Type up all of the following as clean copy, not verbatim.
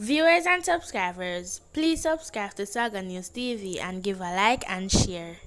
Viewers and subscribers, please subscribe to Saga News TV and give a like and share.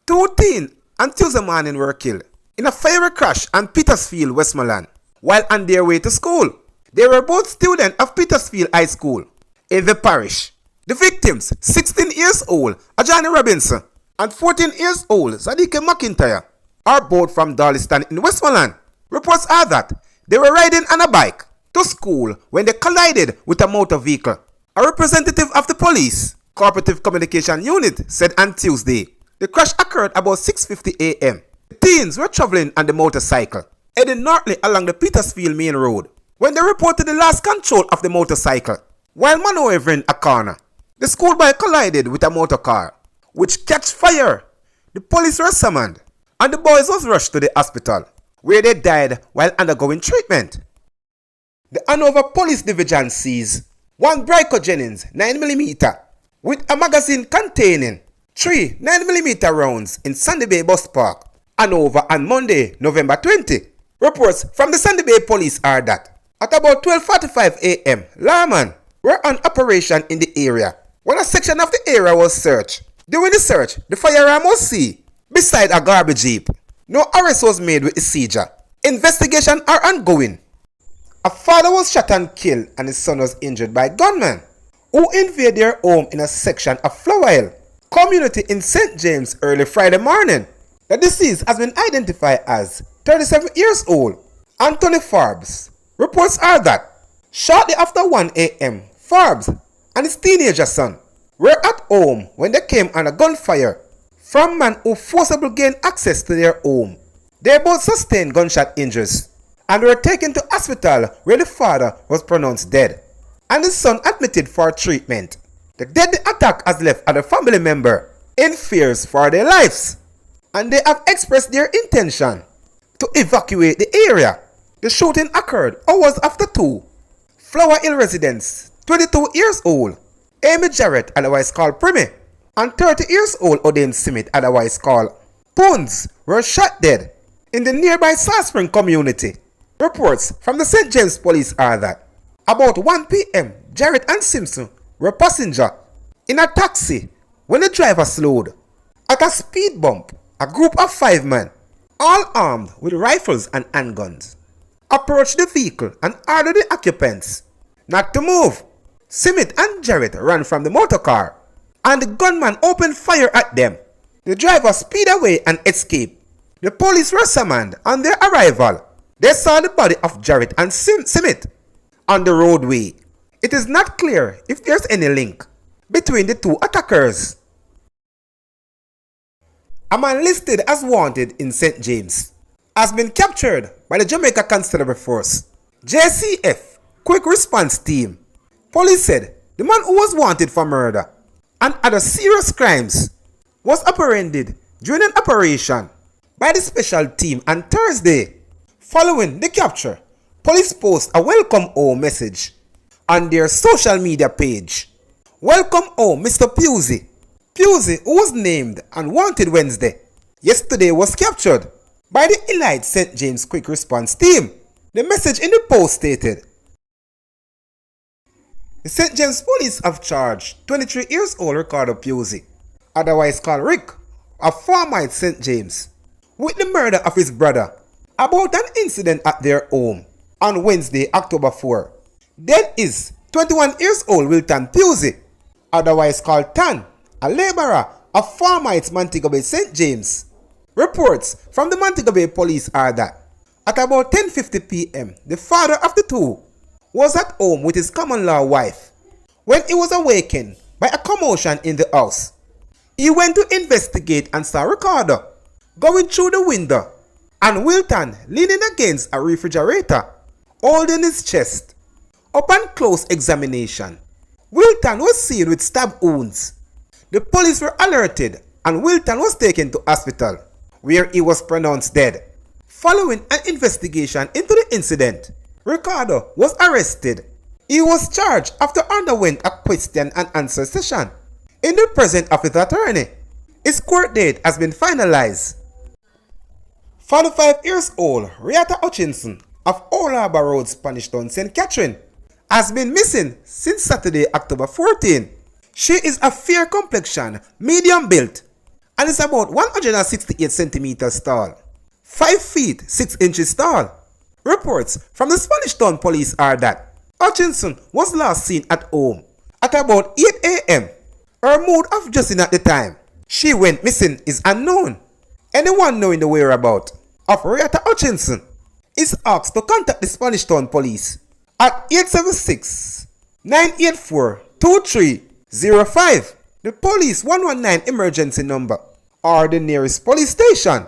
Two teens on Tuesday morning were killed in a fiery crash on Petersfield, Westmoreland, while on their way to school. They were both students of Petersfield High School in the parish. The victims, 16 years old Johnny Robinson and 14 years old Sadiqa McIntyre, are both from Darliston in Westmoreland. Reports are that they were riding on a bike to school when they collided with a motor vehicle. A representative of the police cooperative communication unit said on Tuesday the crash occurred about 6:50 a.m. The teens were traveling on the motorcycle, heading northly along the Petersfield main road, when they reported the lost control of the motorcycle while maneuvering a corner. The school bike collided with a motor car, which catch fire. The police were summoned, and the boys was rushed to the hospital, where they died while undergoing treatment. The Hanover Police Division seized one Brico Jennings 9mm with a magazine containing 3 9mm rounds in Sandy Bay Bus Park, Hanover, on Monday, November 20. Reports from the Sandy Bay Police are that at about 12:45 a.m., lawmen were on operation in the area when a section of the area was searched. During the search, the firearm was seen beside a garbage heap. No arrest was made with the seizure. Investigations are ongoing. A father was shot and killed and his son was injured by gunmen who invaded their home in a section of Flower Hill community in St. James early Friday morning. The deceased has been identified as 37 years old Anthony Forbes. Reports are that shortly after 1 a.m., Forbes and his teenager son were at home when they came under gunfire from men who forcibly gained access to their home. They both sustained gunshot injuries and were taken to hospital where the father was pronounced dead and his son admitted for treatment. The deadly attack has left other family members in fears for their lives, and they have expressed their intention to evacuate the area. The shooting occurred hours after 2 Flower Hill residents, 22 years old Amy Jarrett, otherwise called Primi, and 30 years old Odin Smith, otherwise called Poons, were shot dead in the nearby South Spring community. Reports from the St. James Police are that about 1 p.m., Jarrett and Simpson were passengers in a taxi when the driver slowed. At a speed bump, a group of 5 men, all armed with rifles and handguns, approached the vehicle and ordered the occupants not to move. Smith and Jarrett ran from the motor car, and the gunman opened fire at them. The driver speeded away and escaped. The police were summoned. On their arrival, they saw the body of Jarrett and Smith on the roadway. It is not clear if there's any link between the two attackers. A man listed as wanted in St. James has been captured by the Jamaica Constabulary Force, JCF, Quick Response Team. Police said the man who was wanted for murder and other serious crimes was apprehended during an operation by the special team on Thursday. Following the capture, police post a welcome home message on their social media page. Welcome home, Mr. Pusey. Pusey, who was named and wanted Wednesday, yesterday was captured by the elite St. James Quick Response Team. The message in the post stated, the St. James Police have charged 23 years old Ricardo Pusey, otherwise called Rick, of Farmite St. James, with the murder of his brother about an incident at their home on Wednesday, October 4. Then is 21 years old Wilton Pusey, otherwise called Tan, a laborer of Farmites Montego Bay St. James. Reports from the Montego Bay Police are that at about 10:50 p.m., the father of the two was at home with his common-law wife when he was awakened by a commotion in the house. He went to investigate and saw Ricardo going through the window and Wilton leaning against a refrigerator, holding his chest. Upon close examination, Wilton was seen with stab wounds. The police were alerted and Wilton was taken to hospital, where he was pronounced dead. Following an investigation into the incident, Ricardo was arrested. He was charged after underwent a question and answer session in the presence of his attorney. His court date has been finalized. 45 years old Riata Hutchinson of Old Harbour Road, Spanish Town, St. Catherine, has been missing since Saturday, October 14. She is a fair complexion, medium built, and is about 168 centimeters tall, 5 feet 6 inches tall. Reports from the Spanish Town police are that Hutchinson was last seen at home at about 8 a.m. Her mode of dressing at the time she went missing is unknown. Anyone knowing the whereabouts of Rita Hutchinson is asked to contact the Spanish Town police at 876-984-2305, the police 119 emergency number, or the nearest police station.